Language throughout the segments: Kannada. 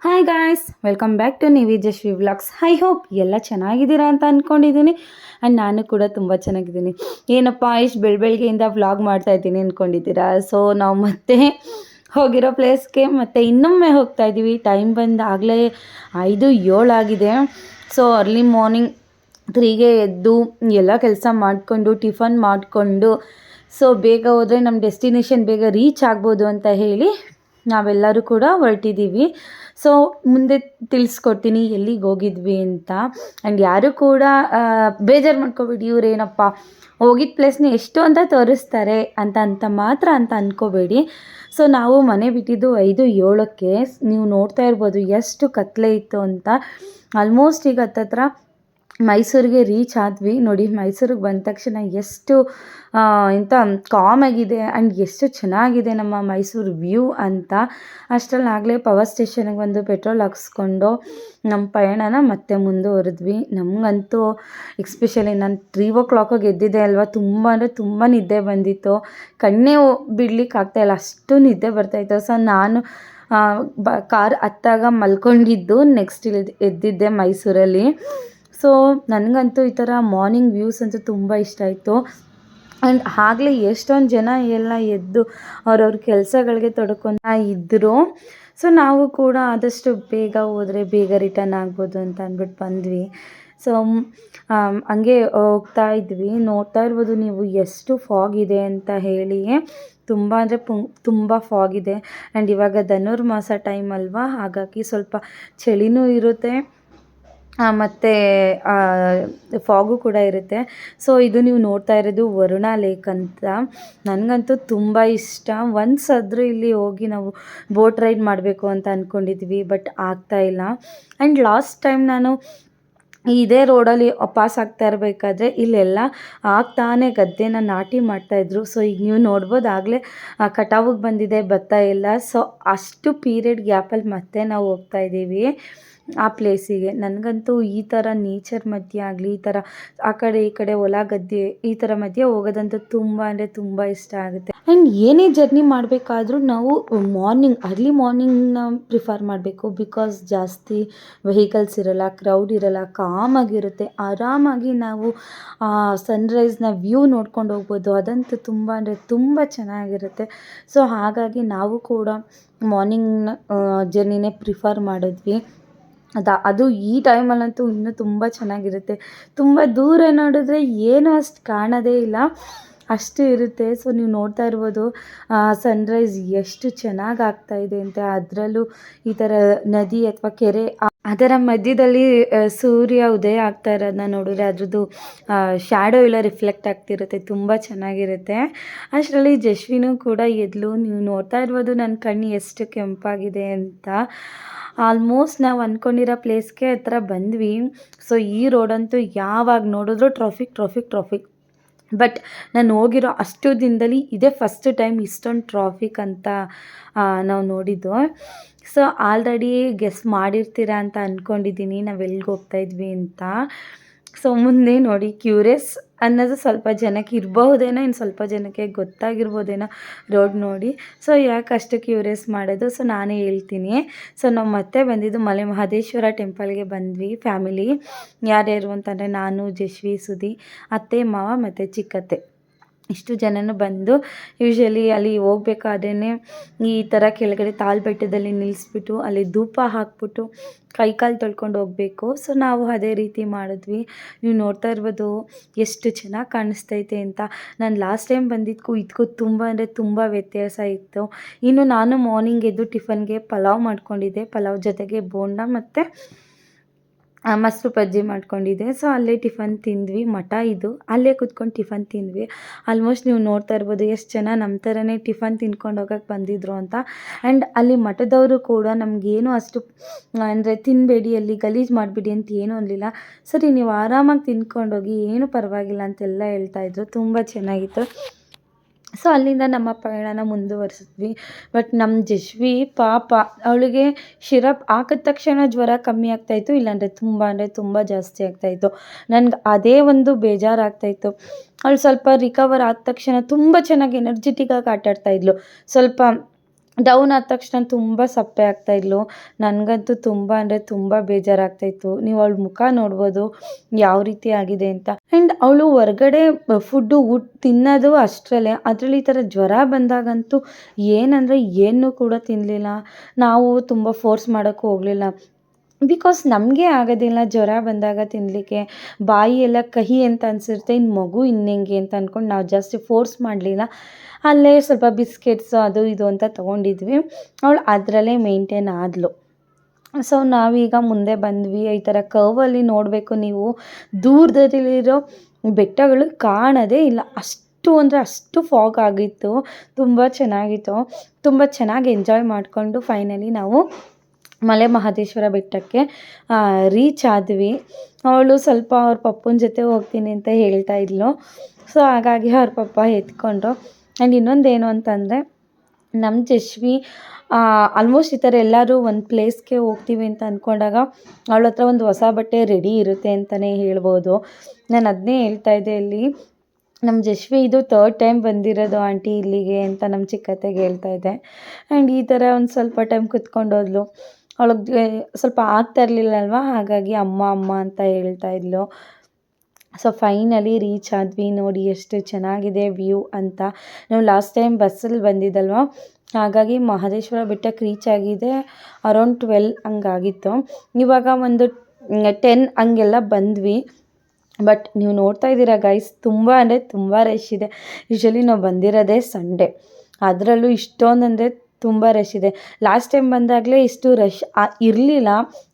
Hi guys, welcome back to Nivi Jashvi vlogs. I hope ಎಲ್ಲ ಚೆನ್ನಾಗಿದ್ದೀರಾ ಅಂತ ಅಂದ್ಕೊಂಡಿದ್ದೀನಿ. ಆ್ಯಂಡ್ ನಾನು ಕೂಡ ತುಂಬ ಚೆನ್ನಾಗಿದ್ದೀನಿ. ಏನಪ್ಪ ಇಷ್ಟು ಬೆಳಗ್ಗೆಯಿಂದ ವ್ಲಾಗ್ ಮಾಡ್ತಾ ಇದ್ದೀನಿ ಅಂದ್ಕೊಂಡಿದ್ದೀರಾ. ಸೊ ನಾವು ಮತ್ತೆ ಹೋಗಿರೋ ಪ್ಲೇಸ್ಗೆ ಮತ್ತೆ ಇನ್ನೊಮ್ಮೆ ಹೋಗ್ತಾ ಇದ್ದೀವಿ. ಟೈಮ್ ಬಂದು ಆಗಲೇ 5:07 ಆಗಿದೆ. ಸೊ ಅರ್ಲಿ ಮಾರ್ನಿಂಗ್ 3ಗೆ ಎದ್ದು ಎಲ್ಲ ಕೆಲಸ ಮಾಡಿಕೊಂಡು ಟಿಫನ್ ಮಾಡಿಕೊಂಡು ಸೊ ಬೇಗ ಹೋದರೆ ನಮ್ಮ ಡೆಸ್ಟಿನೇಷನ್ ಬೇಗ ರೀಚ್ ಆಗ್ಬೋದು ಅಂತ ಹೇಳಿ ನಾವೆಲ್ಲರೂ ಕೂಡ ಹೊರಟಿದ್ದೀವಿ. ಸೊ ಮುಂದೆ ತಿಳಿಸ್ಕೊಡ್ತೀನಿ ಎಲ್ಲಿಗೆ ಹೋಗಿದ್ವಿ ಅಂತ. ಆ್ಯಂಡ್ ಯಾರು ಕೂಡ ಬೇಜಾರು ಮಾಡ್ಕೋಬೇಡಿ, ಇವರೇನಪ್ಪ ಹೋಗಿದ್ದ ಪ್ಲೇಸ್ನ ಎಷ್ಟು ಅಂತ ತೋರಿಸ್ತಾರೆ ಅಂತ ಮಾತ್ರ ಅಂತ ಅಂದ್ಕೋಬೇಡಿ. ಸೊ ನಾವು ಮನೆ ಬಿಟ್ಟಿದ್ದು 5:07ಕ್ಕೆ. ನೀವು ನೋಡ್ತಾ ಇರ್ಬೋದು ಎಷ್ಟು ಕತ್ಲೆ ಇತ್ತು ಅಂತ. ಆಲ್ಮೋಸ್ಟ್ ಈಗ ಹತ್ತತ್ರ ಮೈಸೂರಿಗೆ ರೀಚ್ ಆದ್ವಿ. ನೋಡಿ, ಮೈಸೂರಿಗೆ ಬಂದ ತಕ್ಷಣ ಎಷ್ಟು ಎಂಥ ಕಾಮಾಗಿದೆ ಆ್ಯಂಡ್ ಎಷ್ಟು ಚೆನ್ನಾಗಿದೆ ನಮ್ಮ ಮೈಸೂರು ವ್ಯೂ ಅಂತ. ಅಷ್ಟರಲ್ಲಿ ಆಗಲೇ ಪವರ್ ಸ್ಟೇಷನ್ಗೆ ಬಂದು ಪೆಟ್ರೋಲ್ ಹಾಕ್ಸ್ಕೊಂಡು ನಮ್ಮ ಪಯಣನ ಮತ್ತೆ ಮುಂದುವರೆದ್ವಿ. ನಮಗಂತೂ ಎಕ್ಸ್ಪೆಷಲಿ ನಾನು 3 ಎದ್ದಿದ್ದೆ ಅಲ್ವಾ, ತುಂಬ ಅಂದರೆ ತುಂಬ ನಿದ್ದೆ ಬಂದಿತ್ತು. ಕಣ್ಣೇ ಬಿಡ್ಲಿಕ್ಕೆ ಆಗ್ತಾಯಿಲ್ಲ, ಅಷ್ಟು ನಿದ್ದೆ ಬರ್ತಾಯಿತ್ತು. ಸೊ ನಾನು ಕಾರ್ ಹತ್ತಾಗ ಮಲ್ಕೊಂಡಿದ್ದು, ನೆಕ್ಸ್ಟ್ ಎದ್ದಿದ್ದೆ ಮೈಸೂರಲ್ಲಿ. ಸೊ ನನಗಂತೂ ಈ ಥರ ಮಾರ್ನಿಂಗ್ ವ್ಯೂಸ್ ಅಂತೂ ತುಂಬ ಇಷ್ಟ ಆಯಿತು. ಆ್ಯಂಡ್ ಆಗಲೇ ಎಷ್ಟೊಂದು ಜನ ಎಲ್ಲ ಎದ್ದು ಅವ್ರವ್ರ ಕೆಲಸಗಳಿಗೆ ತೊಡ್ಕೊತಾ ಇದ್ದರು. ಸೊ ನಾವು ಕೂಡ ಆದಷ್ಟು ಬೇಗ ಹೋದರೆ ಬೇಗ ರಿಟರ್ನ್ ಆಗ್ಬೋದು ಅಂತ ಅಂದ್ಬಿಟ್ಟು ಬಂದ್ವಿ. ಸೊ ಹಂಗೆ ಹೋಗ್ತಾ ಇದ್ವಿ. ನೋಡ್ತಾ ಇರ್ಬೋದು ನೀವು ಎಷ್ಟು ಫಾಗ್ ಇದೆ ಅಂತ ಹೇಳಿ. ತುಂಬ ಅಂದರೆ ತುಂಬ ಫಾಗ್ ಇದೆ. ಆ್ಯಂಡ್ ಇವಾಗ ಧನುರ್ಮಾಸ ಟೈಮ್ ಅಲ್ವಾ, ಹಾಗಾಗಿ ಸ್ವಲ್ಪ ಚಳಿನೂ ಇರುತ್ತೆ ಮತ್ತು ಫಾಗು ಕೂಡ ಇರುತ್ತೆ. ಸೊ ಇದು ನೀವು ನೋಡ್ತಾ ಇರೋದು ವರುಣ ಲೇಕ್ ಅಂತ. ನನಗಂತೂ ತುಂಬ ಇಷ್ಟ. ಒಂದ್ಸಾದ್ರೂ ಇಲ್ಲಿ ಹೋಗಿ ನಾವು ಬೋಟ್ ರೈಡ್ ಮಾಡಬೇಕು ಅಂತ ಅಂದ್ಕೊಂಡಿದ್ವಿ, ಬಟ್ ಆಗ್ತಾಯಿಲ್ಲ. ಆ್ಯಂಡ್ ಲಾಸ್ಟ್ ಟೈಮ್ ನಾನು ಇದೇ ರೋಡಲ್ಲಿ ಪಾಸ್ ಆಗ್ತಾ ಇರಬೇಕಾದ್ರೆ ಇಲ್ಲೆಲ್ಲ ಆಗ್ತಾನೆ ಗದ್ದೆನ ನಾಟಿ ಮಾಡ್ತಾಯಿದ್ರು. ಸೊ ಈಗ ನೀವು ನೋಡ್ಬೋದು, ಆಗಲೇ ಕಟಾವಿಗೆ ಬಂದಿದೆ ಭತ್ತ ಎಲ್ಲ. ಸೊ ಅಷ್ಟು ಪೀರಿಯಡ್ ಗ್ಯಾಪಲ್ಲಿ ಮತ್ತೆ ನಾವು ಹೋಗ್ತಾ ಇದ್ದೀವಿ ಆ ಪ್ಲೇಸಿಗೆ. ನನಗಂತೂ ಈ ಥರ ನೇಚರ್ ಮಧ್ಯೆ ಆಗಲಿ, ಈ ಥರ ಆ ಕಡೆ ಈ ಕಡೆ ಹೊಲ ಗದ್ದೆ ಈ ಥರ ಮಧ್ಯೆ ಹೋಗೋದಂತೂ ತುಂಬ ಅಂದರೆ ತುಂಬ ಇಷ್ಟ ಆಗುತ್ತೆ. ಆ್ಯಂಡ್ ಏನೇ ಜರ್ನಿ ಮಾಡಬೇಕಾದ್ರೂ ನಾವು ಅರ್ಲಿ ಮಾರ್ನಿಂಗ್ನ ಪ್ರಿಫರ್ ಮಾಡಬೇಕು. ಬಿಕಾಸ್ ಜಾಸ್ತಿ ವೆಹಿಕಲ್ಸ್ ಇರೋಲ್ಲ, ಕ್ರೌಡ್ ಇರೋಲ್ಲ, ಕಾಮಾಗಿರುತ್ತೆ. ಆರಾಮಾಗಿ ನಾವು ಸನ್ರೈಸ್ನ ವ್ಯೂ ನೋಡ್ಕೊಂಡು ಹೋಗ್ಬೋದು. ಅದಂತೂ ತುಂಬ ಅಂದರೆ ತುಂಬ ಚೆನ್ನಾಗಿರುತ್ತೆ. ಸೊ ಹಾಗಾಗಿ ನಾವು ಕೂಡ ಮಾರ್ನಿಂಗ್ನ ಜರ್ನಿನೇ ಪ್ರಿಫರ್ ಮಾಡಿದ್ವಿ. ಅದು ಈ ಟೈಮಲ್ಲಂತೂ ಇನ್ನೂ ತುಂಬ ಚೆನ್ನಾಗಿರುತ್ತೆ. ತುಂಬ ದೂರ ನೋಡಿದ್ರೆ ಏನೂ ಅಷ್ಟು ಕಾಣೋದೇ ಇಲ್ಲ, ಅಷ್ಟು ಇರುತ್ತೆ. ಸೊ ನೀವು ನೋಡ್ತಾ ಇರ್ಬೋದು ಸನ್ರೈಸ್ ಎಷ್ಟು ಚೆನ್ನಾಗಿ ಆಗ್ತಾಯಿದೆ ಅಂತ. ಅದರಲ್ಲೂ ಈ ಥರ ನದಿ ಅಥವಾ ಕೆರೆ ಅದರ ಮಧ್ಯದಲ್ಲಿ ಸೂರ್ಯ ಉದಯ ಆಗ್ತಾ ಇರೋದನ್ನ ನೋಡಿದ್ರೆ ಅದ್ರದ್ದು ಶ್ಯಾಡೋ ಎಲ್ಲ ರಿಫ್ಲೆಕ್ಟ್ ಆಗ್ತಿರುತ್ತೆ, ತುಂಬ ಚೆನ್ನಾಗಿರುತ್ತೆ. ಅಷ್ಟರಲ್ಲಿ ಜಶ್ವಿನೂ ಕೂಡ ಎದ್ಲು. ನೀವು ನೋಡ್ತಾ ಇರ್ಬೋದು ನನ್ನ ಕಣ್ಣು ಎಷ್ಟು ಕೆಂಪಾಗಿದೆ ಅಂತ. ಆಲ್ಮೋಸ್ಟ್ ನಾವು ಅಂದ್ಕೊಂಡಿರೋ ಪ್ಲೇಸ್ಗೆ ಹತ್ರ ಬಂದ್ವಿ. ಸೊ ಈ ರೋಡಂತೂ ಯಾವಾಗ ನೋಡಿದ್ರೂ ಟ್ರಾಫಿಕ್. ಬಟ್ ನಾನು ಹೋಗಿರೋ ಅಷ್ಟು ದಿನದಲ್ಲಿ ಇದೇ ಫಸ್ಟ್ ಟೈಮ್ ಇಷ್ಟೊಂದು ಟ್ರಾಫಿಕ್ ಅಂತ ನಾವು ನೋಡಿದ್ದು. ಸೊ ಆಲ್ರೆಡಿ ಗೆಸ್ ಮಾಡಿರ್ತೀರಾ ಅಂತ ಅಂದ್ಕೊಂಡಿದ್ದೀನಿ ನಾವು ಎಲ್ಲಿಗೆ ಹೋಗ್ತಾಯಿದ್ವಿ ಅಂತ. ಸೊ ಮುಂದೆ ನೋಡಿ, ಕ್ಯೂರಿಯಸ್ ಅನ್ನೋದು ಸ್ವಲ್ಪ ಜನಕ್ಕೆ ಇರಬಹುದೇನೋ, ಇನ್ನು ಸ್ವಲ್ಪ ಜನಕ್ಕೆ ಗೊತ್ತಾಗಿರ್ಬೋದೇನೋ ರೋಡ್ ನೋಡಿ. ಸೊ ಯಾಕೆ ಅಷ್ಟು ಕ್ಯೂರಿಯಸ್ ಮಾಡೋದು, ಸೊ ನಾನೇ ಹೇಳ್ತೀನಿ. ಸೊ ನಾವು ಮತ್ತೆ ಬಂದಿದ್ದು ಮಲೆ ಮಹದೇಶ್ವರ ಟೆಂಪಲ್ಗೆ ಬಂದ್ವಿ ಫ್ಯಾಮಿಲಿ. ಯಾರ್ಯಾರು ಅಂತಂದರೆ ನಾನು, ಜಶ್ವಿ, ಸುದಿ, ಅತ್ತೆ, ಮಾವ ಮತ್ತು ಚಿಕ್ಕತ್ತೆ, ಇಷ್ಟು ಜನನೂ ಬಂದು ಯೂಶ್ವಲಿ ಅಲ್ಲಿ ಹೋಗ್ಬೇಕಾದ್ರೇ ಈ ಥರ ಕೆಳಗಡೆ ತಾಳ್ಬೆಟ್ಟದಲ್ಲಿ ನಿಲ್ಲಿಸ್ಬಿಟ್ಟು ಅಲ್ಲಿ ಧೂಪ ಹಾಕ್ಬಿಟ್ಟು ಕೈಕಾಲು ತೊಳ್ಕೊಂಡು ಹೋಗಬೇಕು. ಸೊ ನಾವು ಅದೇ ರೀತಿ ಮಾಡಿದ್ವಿ. ನೀವು ನೋಡ್ತಾ ಇರ್ಬೋದು ಎಷ್ಟು ಚೆನ್ನಾಗಿ ಕಾಣಿಸ್ತೈತೆ ಅಂತ. ನಾನು ಲಾಸ್ಟ್ ಟೈಮ್ ಬಂದಿದ್ದಕ್ಕೂ ಇದಕ್ಕೂ ತುಂಬ ಅಂದರೆ ತುಂಬ ವ್ಯತ್ಯಾಸ ಇತ್ತು. ಇನ್ನು ನಾನು ಮಾರ್ನಿಂಗ್ ಎದ್ದು ಟಿಫನ್ಗೆ ಪಲಾವ್ ಮಾಡ್ಕೊಂಡಿದ್ದೆ. ಪಲಾವ್ ಜೊತೆಗೆ ಬೋಂಡ ಮತ್ತು ಮೊಸರು ಬಜ್ಜಿ ಮಾಡ್ಕೊಂಡಿದ್ದೆ. ಸೊ ಅಲ್ಲೇ ಟಿಫನ್ ತಿಂದ್ವಿ. ಮಠ ಇದು, ಅಲ್ಲೇ ಕೂತ್ಕೊಂಡು ಟಿಫನ್ ತಿಂದ್ವಿ. ಆಲ್ಮೋಸ್ಟ್ ನೀವು ನೋಡ್ತಾ ಇರ್ಬೋದು ಎಷ್ಟು ಜನ ನಮ್ಮ ಥರನೇ ಟಿಫನ್ ತಿನ್ಕೊಂಡು ಹೋಗೋಕ್ಕೆ ಬಂದಿದ್ರು ಅಂತ. ಆ್ಯಂಡ್ ಅಲ್ಲಿ ಮಠದವರು ಕೂಡ ನಮಗೇನು ಅಷ್ಟು ಅಂದರೆ ತಿನ್ನಬೇಡಿ, ಅಲ್ಲಿ ಗಲೀಜು ಮಾಡಿಬಿಡಿ ಅಂತ ಏನೂ ಅನ್ನಲಿಲ್ಲ. ಸರಿ, ನೀವು ಆರಾಮಾಗಿ ತಿನ್ಕೊಂಡೋಗಿ, ಏನು ಪರವಾಗಿಲ್ಲ ಅಂತೆಲ್ಲ ಹೇಳ್ತಾಯಿದ್ರು. ತುಂಬ ಚೆನ್ನಾಗಿತ್ತು. ಸೊ ಅಲ್ಲಿಂದ ನಮ್ಮ ಪಯಣನ ಮುಂದುವರಿಸಿದ್ವಿ. ಬಟ್ ನಮ್ಮ ಜಶ್ವಿ ಪಾಪ, ಅವಳಿಗೆ ಶಿರಪ್ ಹಾಕಿದ ತಕ್ಷಣ ಜ್ವರ ಕಮ್ಮಿ ಆಗ್ತಾಯಿತ್ತು, ಇಲ್ಲಾಂದರೆ ತುಂಬ ಜಾಸ್ತಿ ಆಗ್ತಾಯಿತ್ತು. ನನಗೆ ಅದೇ ಒಂದು ಬೇಜಾರಾಗ್ತಾಯಿತ್ತು. ಅವಳು ಸ್ವಲ್ಪ ರಿಕವರ್ ಆದ ತಕ್ಷಣ ತುಂಬ ಚೆನ್ನಾಗಿ ಎನರ್ಜೆಟಿಕ್ಕಾಗಿ ಆಟಾಡ್ತಾಯಿದ್ಲು. ಸ್ವಲ್ಪ ಡೌನ್ ಆದ ತಕ್ಷಣ ತುಂಬ ಸಪ್ಪೆ ಆಗ್ತಾಯಿದ್ಲು. ನನಗಂತೂ ತುಂಬ ಅಂದರೆ ತುಂಬ ಬೇಜಾರಾಗ್ತಾಯಿತ್ತು. ನೀವು ಅವಳ ಮುಖ ನೋಡ್ಬೋದು ಯಾವ ರೀತಿ ಆಗಿದೆ ಅಂತ. ಆ್ಯಂಡ್ ಅವಳು ಹೊರ್ಗಡೆ ಫುಡ್ಡು ತಿನ್ನೋದು ಅಷ್ಟರಲ್ಲೇ, ಅದರಲ್ಲಿ ಈ ಥರ ಜ್ವರ ಬಂದಾಗಂತೂ ಏನಂದರೆ ಏನೂ ಕೂಡ ತಿನ್ನಲಿಲ್ಲ. ನಾವು ತುಂಬ ಫೋರ್ಸ್ ಮಾಡೋಕ್ಕೂ ಹೋಗಲಿಲ್ಲ. ಬಿಕಾಸ್ ನಮಗೆ ಆಗೋದಿಲ್ಲ ಜ್ವರ ಬಂದಾಗ ತಿನ್ನಲಿಕ್ಕೆ, ಬಾಯಿ ಎಲ್ಲ ಕಹಿ ಅಂತ ಅನಿಸಿರುತ್ತೆ. ಇನ್ನು ಮಗು ಇನ್ನೆಂಗೆ ಅಂತ ಅಂದ್ಕೊಂಡು ನಾವು ಜಾಸ್ತಿ ಫೋರ್ಸ್ ಮಾಡಲಿಲ್ಲ. ಅಲ್ಲೇ ಸ್ವಲ್ಪ ಬಿಸ್ಕೆಟ್ಸು ಅದು ಇದು ಅಂತ ತೊಗೊಂಡಿದ್ವಿ. ಅವಳು ಅದರಲ್ಲೇ ಮೇಂಟೈನ್ ಆದಳು. ಸೊ ನಾವೀಗ ಮುಂದೆ ಬಂದ್ವಿ. ಈ ಥರ ಕರ್ವಲ್ಲಿ ನೋಡಬೇಕು ನೀವು, ದೂರದಲ್ಲಿರೋ ಬೆಟ್ಟಗಳು ಕಾಣೋದೇ ಇಲ್ಲ, ಅಷ್ಟು ಅಂದರೆ ಅಷ್ಟು ಫಾಗ್ ಆಗಿತ್ತು. ತುಂಬ ಚೆನ್ನಾಗಿತ್ತು. ತುಂಬ ಚೆನ್ನಾಗಿ ಎಂಜಾಯ್ ಮಾಡಿಕೊಂಡು ಫೈನಲಿ ನಾವು ಮಲೆ ಮಹದೇಶ್ವರ ಬೆಟ್ಟಕ್ಕೆ ರೀಚ್ ಆದ್ವಿ. ಅವಳು ಸ್ವಲ್ಪ ಅವ್ರ ಪಪ್ಪನ ಜೊತೆ ಹೋಗ್ತೀನಿ ಅಂತ ಹೇಳ್ತಾ ಇದ್ಲು. ಸೊ ಹಾಗಾಗಿ ಅವ್ರ ಪಪ್ಪ ಎತ್ಕೊಂಡ್ರು. ಆ್ಯಂಡ್ ಇನ್ನೊಂದೇನು ಅಂತಂದರೆ ನಮ್ಮ ಜಶ್ವಿ ಆಲ್ಮೋಸ್ಟ್ ಈ ಥರ ಎಲ್ಲರೂ ಒಂದು ಪ್ಲೇಸ್ಗೆ ಹೋಗ್ತೀವಿ ಅಂತ ಅಂದ್ಕೊಂಡಾಗ ಅವಳ ಹತ್ರ ಒಂದು ಹೊಸ ಬಟ್ಟೆ ರೆಡಿ ಇರುತ್ತೆ ಅಂತಲೇ ಹೇಳ್ಬೋದು. ನಾನು ಅದನ್ನೇ ಹೇಳ್ತಾ ಇದ್ದೆ ಇಲ್ಲಿ. ನಮ್ಮ ಜಶ್ವಿ ಇದು 3rd ಟೈಮ್ ಬಂದಿರೋದು ಆಂಟಿ ಇಲ್ಲಿಗೆ ಅಂತ ನಮ್ಮ ಚಿಕ್ಕತ್ತೆಗೆ ಹೇಳ್ತಾ ಇದ್ದೆ. ಆ್ಯಂಡ್ ಈ ಥರ ಒಂದು ಸ್ವಲ್ಪ ಟೈಮ್ ಕುತ್ಕೊಂಡು ಹೋದ್ಲು. ಅವಳಿಗೆ ಸ್ವಲ್ಪ ಆಗ್ತಾ ಇರಲಿಲ್ಲ ಅಲ್ವಾ, ಹಾಗಾಗಿ ಅಮ್ಮ ಅಮ್ಮ ಅಂತ ಹೇಳ್ತಾ ಇದ್ಲು. ಸೊ ಫೈನಲಿ ರೀಚ್ ಆದ್ವಿ. ನೋಡಿ ಎಷ್ಟು ಚೆನ್ನಾಗಿದೆ ವ್ಯೂ ಅಂತ. ನಾವು ಲಾಸ್ಟ್ ಟೈಮ್ ಬಸ್ಸಲ್ಲಿ ಬಂದಿದ್ದಲ್ವ, ಹಾಗಾಗಿ ಮಹದೇಶ್ವರ ಬೆಟ್ಟಕ್ಕೆ ರೀಚ್ ಆಗಿದೆ ಅರೌಂಡ್ 12 ಹಂಗಾಗಿತ್ತು. ಇವಾಗ ಒಂದು 10 ಹಂಗೆಲ್ಲ ಬಂದ್ವಿ. ಬಟ್ ನೀವು ನೋಡ್ತಾ ಇದ್ದೀರಾ ಗೈಸ್, ತುಂಬ ಅಂದರೆ ತುಂಬ ರಶ್ ಇದೆ. ಯೂಶ್ವಲಿ ನಾವು ಬಂದಿರೋದೇ ಸಂಡೇ, ಅದರಲ್ಲೂ ಇಷ್ಟೊಂದು ಅಂದರೆ ತುಂಬ ರಶ್ ಇದೆ. ಲಾಸ್ಟ್ ಟೈಮ್ ಬಂದಾಗಲೇ ಇಷ್ಟು ರಶ್ ಇರಲಿಲ್ಲ.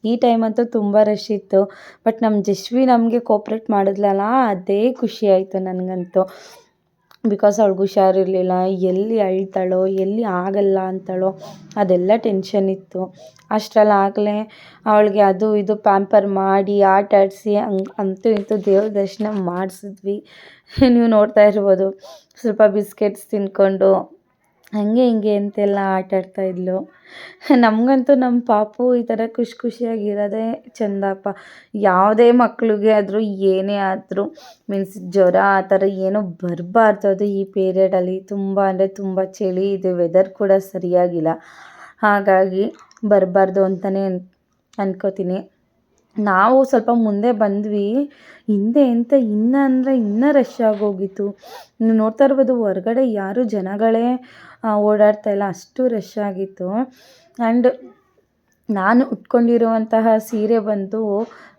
ಈ ಟೈಮ್ ಅಂತೂ ತುಂಬ ರಶ್ ಇತ್ತು. ಬಟ್ ನಮ್ಮ ಜಶ್ವಿ ನಮಗೆ ಕೋಪ್ರೇಟ್ ಮಾಡಿದ್ಲಲ್ಲ, ಅದೇ ಖುಷಿ ಆಯಿತು ನನಗಂತೂ. ಬಿಕಾಸ್ ಅವ್ಳಿಗೆ ಹುಷಾರಿರಲಿಲ್ಲ, ಎಲ್ಲಿ ಅಳ್ತಾಳೋ ಎಲ್ಲಿ ಆಗಲ್ಲ ಅಂತಾಳೋ ಅದೆಲ್ಲ ಟೆನ್ಷನ್ ಇತ್ತು. ಅಷ್ಟರಲ್ಲಾಗಲೇ ಅವಳಿಗೆ ಅದು ಇದು ಪ್ಯಾಂಪರ್ ಮಾಡಿ ಆಟ ಆಡಿಸಿ ಅಂತೂ ಇಂತೂ ದೇವ್ರ ದರ್ಶನ ಮಾಡಿಸಿದ್ವಿ. ನೀವು ನೋಡ್ತಾ ಇರ್ಬೋದು, ಸ್ವಲ್ಪ ಬಿಸ್ಕೆಟ್ಸ್ ತಿಂದ್ಕೊಂಡು ಹಾಗೆ ಹಿಂಗೆ ಅಂತೆಲ್ಲ ಆಟಾಡ್ತಾಯಿದ್ಲು. ನಮಗಂತೂ ನಮ್ಮ ಪಾಪು ಈ ಥರ ಖುಷಿ ಖುಷಿಯಾಗಿರೋದೇ ಚೆಂದಪ್ಪ. ಯಾವುದೇ ಮಕ್ಳಿಗೆ ಆದರೂ ಏನೇ ಆದರೂ ಮೀನ್ಸ್ ಜ್ವರ ಆ ಥರ ಏನೂ ಬರಬಾರ್ದು. ಅದು ಈ ಪೀರಿಯಡಲ್ಲಿ ತುಂಬ ಅಂದರೆ ತುಂಬ ಚಳಿ ಇದೆ, ವೆದರ್ ಕೂಡ ಸರಿಯಾಗಿಲ್ಲ, ಹಾಗಾಗಿ ಬರಬಾರ್ದು ಅಂತಲೇ ಅನ್ಕೋತೀನಿ. ನಾವು ಸ್ವಲ್ಪ ಮುಂದೆ ಬಂದ್ವಿ. ಹಿಂದೆ ಎಂತ ಇನ್ನೂ ರಶ್ ಆಗೋಗಿತ್ತು. ನೀವು ನೋಡ್ತಾ ಇರ್ಬೋದು ಹೊರಗಡೆ ಯಾರೂ ಜನಗಳೇ ಓಡಾಡ್ತಾ ಇಲ್ಲ, ಅಷ್ಟು ರಶ್ ಆಗಿತ್ತು. ಆ್ಯಂಡ್ ನಾನು ಉಟ್ಕೊಂಡಿರುವಂತಹ ಸೀರೆ ಬಂದು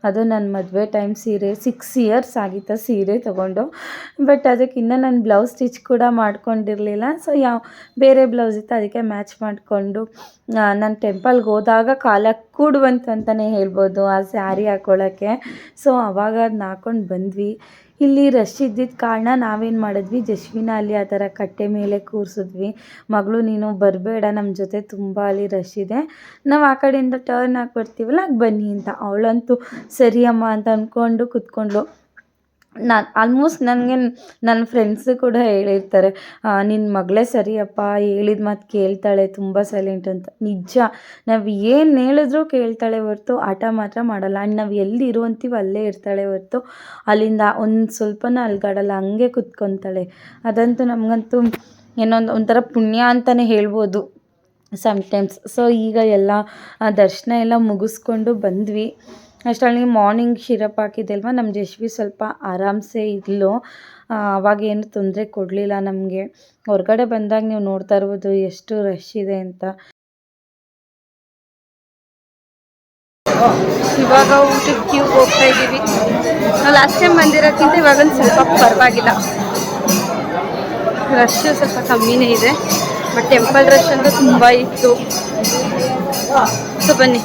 ಅದು ನನ್ನ ಮದುವೆ ಟೈಮ್ ಸೀರೆ. 6 ಇಯರ್ಸ್ ಆಗಿತ್ತು ಸೀರೆ ತೊಗೊಂಡು. ಬಟ್ ಅದಕ್ಕಿನ್ನ ನಾನು ಬ್ಲೌಸ್ ಸ್ಟಿಚ್ ಕೂಡ ಮಾಡ್ಕೊಂಡಿರಲಿಲ್ಲ. ಸೊ ಬೇರೆ ಬ್ಲೌಸ್ ಇತ್ತು, ಅದಕ್ಕೆ ಮ್ಯಾಚ್ ಮಾಡಿಕೊಂಡು ನಾನು ಟೆಂಪಲ್ಗೆ ಹೋದಾಗ ಕಾಲಕ್ಕೆ ಕೂಡುವಂತು ಅಂತಲೇ ಹೇಳ್ಬೋದು ಆ ಸ್ಯಾರಿ ಹಾಕ್ಕೊಳ್ಳೋಕ್ಕೆ. ಸೊ ಆವಾಗ ಅದನ್ನ ಹಾಕ್ಕೊಂಡು ಬಂದ್ವಿ. ಇಲ್ಲಿ ರಶ್ ಇದ್ದಿದ್ದ ಕಾರಣ ನಾವೇನು ಮಾಡಿದ್ವಿ, ಜಶ್ವಿನ ಅಲ್ಲಿ ಆ ಥರ ಕಟ್ಟೆ ಮೇಲೆ ಕೂರಿಸಿದ್ವಿ. ಮಗಳು ನೀನು ಬರಬೇಡ ನಮ್ಮ ಜೊತೆ, ತುಂಬ ಅಲ್ಲಿ ರಶ್ ಇದೆ, ನಾವು ಆ ಕಡೆಯಿಂದ ಟರ್ನ್ ಹಾಕಿ ಬರ್ತೀವಲ್ಲ ಆಗ ಬನ್ನಿ ಅಂತ. ಅವಳಂತೂ ಸರಿ ಅಮ್ಮ ಅಂತ ಅಂದ್ಕೊಂಡು ಕೂತ್ಕೊಂಡ್ಳು. ನಾನು ಆಲ್ಮೋಸ್ಟ್ ನನಗೆ ನನ್ನ ಫ್ರೆಂಡ್ಸು ಕೂಡ ಹೇಳಿರ್ತಾರೆ, ನಿನ್ನ ಮಗಳೇ ಸರಿಯಪ್ಪ, ಹೇಳಿದ ಮಾತು ಕೇಳ್ತಾಳೆ, ತುಂಬ ಸೈಲೆಂಟ್ ಅಂತ. ನಿಜ, ನಾವು ಏನು ಹೇಳಿದ್ರೂ ಕೇಳ್ತಾಳೆ ಹೊರತು ಆಟ ಮಾತ್ರ ಮಾಡಲ್ಲ. ಆ್ಯಂಡ್ ನಾವು ಎಲ್ಲಿ ಇರುವಂತೀವಿ ಅಲ್ಲೇ ಇರ್ತಾಳೆ ಹೊರತು ಅಲ್ಲಿಂದ ಒಂದು ಸ್ವಲ್ಪನೂ ಅಲ್ಗಾಡಲ್ಲ, ಹಂಗೆ ಕುತ್ಕೊತಾಳೆ. ಅದಂತೂ ನಮಗಂತೂ ಒಂಥರ ಪುಣ್ಯ ಅಂತಲೇ ಹೇಳ್ಬೋದು ಸಮ್ಟೈಮ್ಸ್. ಸೊ ಈಗ ಎಲ್ಲ ದರ್ಶನ ಎಲ್ಲ ಮುಗಿಸ್ಕೊಂಡು ಬಂದ್ವಿ. ಅಷ್ಟರಲ್ಲಿ ಮಾರ್ನಿಂಗ್ ಶಿರಪ್ ಹಾಕಿದೆ ಅಲ್ವ, ನಮ್ಮ ಜಶ್ವಿ ಸ್ವಲ್ಪ ಆರಾಮ್ಸೆ ಇದ್ಲು. ಅವಾಗೇನು ತೊಂದರೆ ಕೊಡಲಿಲ್ಲ ನಮಗೆ. ಹೊರಗಡೆ ಬಂದಾಗ ನೀವು ನೋಡ್ತಾ ಇರ್ಬೋದು ಎಷ್ಟು ರಶ್ ಇದೆ ಅಂತ. ಇವಾಗ ಊಟಕ್ಕೆ ಕ್ಯೂಗೆ ಹೋಗ್ತಾ ಇದ್ದೀವಿ. ನಾವು ಲಾಸ್ಟ್ ಟೈಮ್ ಬಂದಿರೋಕ್ಕಿಂತ ಇವಾಗೊಂದು ಸ್ವಲ್ಪ ಪರವಾಗಿಲ್ಲ, ರಶ್ಶು ಸ್ವಲ್ಪ ಕಮ್ಮಿನೇ ಇದೆ. ಬಟ್ ಟೆಂಪಲ್ ರಶ್ ಅಂತೂ ತುಂಬ ಇತ್ತು. ಸೊ ಬನ್ನಿ.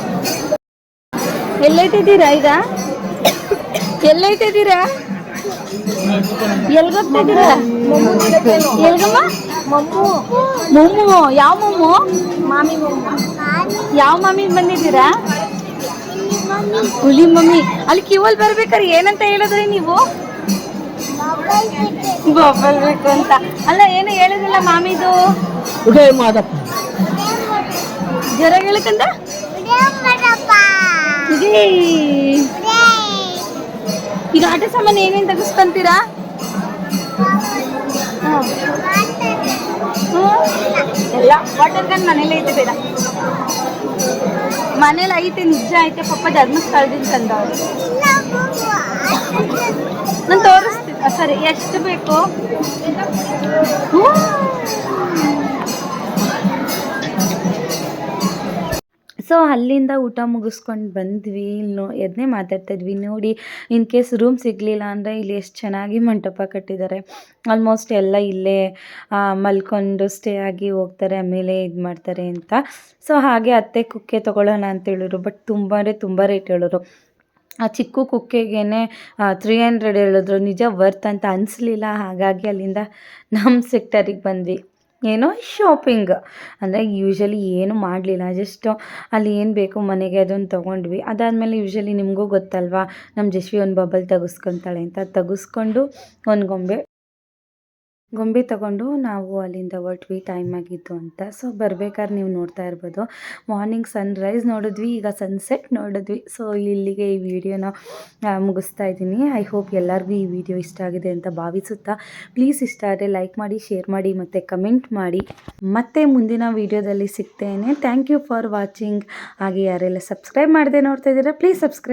ಎಲ್ಲೈತಿದ್ದೀರಾ ಈಗ? ಎಲ್ಲೈತಿದ್ದೀರಾ? ಎಲ್ಗೋಗ್ತಿದ್ದೀರಾ? ಎಲ್ಗಮ್ಮ? ಮೊಮ್ಮು. ಯಾವ ಮೊಮ್ಮು? ಮಾಮಿ ಮೊಮ್ಮು. ಯಾವ ಮಾಮಿ ಬಂದಿದ್ದೀರಾ? ಹುಲಿ ಮಮ್ಮಿ. ಅಲ್ಲಿ ಕ್ಯೂವಲ್ಲಿ ಬರ್ಬೇಕಾದ್ರೆ ಏನಂತ ಹೇಳಿದ್ರಿ ನೀವು? ಬೊಬ್ಬಲ್ ಬೇಕು ಅಂತ. ಅಲ್ಲ ಏನು ಹೇಳಿದ್ರಲ್ಲ ಮಾಮಿದು? ಜ್ವರ ಹೇಳಕ್ಕಂತ ಈಗ ಆಟ ಸಾಮಾನು ಏನೇನು ತೆಗಿಸ್ಕೊಂತೀರಾ? ಎಲ್ಲ ವಾಟರ್ ಗನ್ ಮನೇಲಿ ಐತೆ ಬೇಡ, ಮನೇಲಿ ಐತೆ ನಿಜ ಐತೆ. ಪಪ್ಪ ಧರ್ಮಸ್ಥಳದಿಂದ ತಂದವರು. ನಾನು ತೋರಿಸ್ತೀನಿ. ಸರಿ, ಎಷ್ಟು ಬೇಕು? ಸೊ ಅಲ್ಲಿಂದ ಊಟ ಮುಗಿಸ್ಕೊಂಡು ಬಂದ್ವಿ. ಇಲ್ಲಿ ಎದನ್ನೇ ಮಾತಾಡ್ತಾಯಿದ್ವಿ ನೋಡಿ. ಇನ್ ಕೇಸ್ ರೂಮ್ ಸಿಗಲಿಲ್ಲ ಅಂದರೆ ಇಲ್ಲಿ ಎಷ್ಟು ಚೆನ್ನಾಗಿ ಮಂಟಪ ಕಟ್ಟಿದ್ದಾರೆ. ಆಲ್ಮೋಸ್ಟ್ ಎಲ್ಲ ಇಲ್ಲೇ ಮಲ್ಕೊಂಡು ಸ್ಟೇ ಆಗಿ ಹೋಗ್ತಾರೆ, ಆಮೇಲೆ ಇದು ಮಾಡ್ತಾರೆ ಅಂತ. ಸೊ ಹಾಗೆ ಅತ್ತೆ ಕುಕ್ಕೆ ತೊಗೊಳ್ಳೋಣ ಅಂತ ಹೇಳಿದ್ರು. ಬಟ್ ತುಂಬ ಅಂದರೆ ತುಂಬ ರೇಟ್ ಹೇಳಿದ್ರು. ಆ ಚಿಕ್ಕ ಕುಕ್ಕೆಗೇ 300 ಹೇಳಿದ್ರು. ನಿಜ ವರ್ತ್ ಅಂತ ಅನಿಸ್ಲಿಲ್ಲ. ಹಾಗಾಗಿ ಅಲ್ಲಿಂದ ನಮ್ಮ ಸೆಕ್ಟರಿಗೆ ಬಂದ್ವಿ. ಏನೋ ಶಾಪಿಂಗ್ ಅಂದರೆ ಯೂಶ್ವಲಿ ಏನು ಮಾಡಲಿಲ್ಲ, ಜಸ್ಟು ಅಲ್ಲಿ ಏನು ಬೇಕು ಮನೆಗೆ ಅದನ್ನು ತೊಗೊಂಡ್ವಿ. ಅದಾದಮೇಲೆ ಯೂಶ್ವಲಿ ನಿಮಗೂ ಗೊತ್ತಲ್ವಾ, ನಮ್ಮ ಜಶ್ವಿ ಒಂದು ಬಬಲ್ ತೆಗೆಸ್ಕೊತಾಳೆ ಅಂತ. ತೆಗೆಸ್ಕೊಂಡು ಒಂದು ಗೊಂಬೆ ತೊಗೊಂಡು ನಾವು ಅಲ್ಲಿಂದ ಹೊರಟ್ವಿ, ಟೈಮ್ ಆಗಿತ್ತು ಅಂತ. ಸೊ ಬರ್ಬೇಕಾದ್ರೆ ನೀವು ನೋಡ್ತಾ ಇರ್ಬೋದು, ಮಾರ್ನಿಂಗ್ ಸನ್ರೈಸ್ ನೋಡಿದ್ವಿ, ಈಗ ಸನ್ಸೆಟ್ ನೋಡಿದ್ವಿ. ಸೊ ಇಲ್ಲಿಗೆ ಈ ವಿಡಿಯೋನ ಮುಗಿಸ್ತಾ ಇದ್ದೀನಿ. ಐ ಹೋಪ್ ಎಲ್ಲರಿಗೂ ಈ ವಿಡಿಯೋ ಇಷ್ಟ ಆಗಿದೆ ಅಂತ ಭಾವಿಸುತ್ತಾ, ಪ್ಲೀಸ್ ಇಷ್ಟ ಆದರೆ ಲೈಕ್ ಮಾಡಿ, ಶೇರ್ ಮಾಡಿ ಮತ್ತು ಕಮೆಂಟ್ ಮಾಡಿ. ಮತ್ತೆ ಮುಂದಿನ ವಿಡಿಯೋದಲ್ಲಿ ಸಿಗ್ತೇನೆ. Thank you for watching. ಹಾಗೆ ಯಾರೆಲ್ಲ ಸಬ್ಸ್ಕ್ರೈಬ್ ಮಾಡದೆ ನೋಡ್ತಾ ಇದ್ದೀರಾ, ಪ್ಲೀಸ್ ಸಬ್ಸ್ಕ್ರೈಬ್.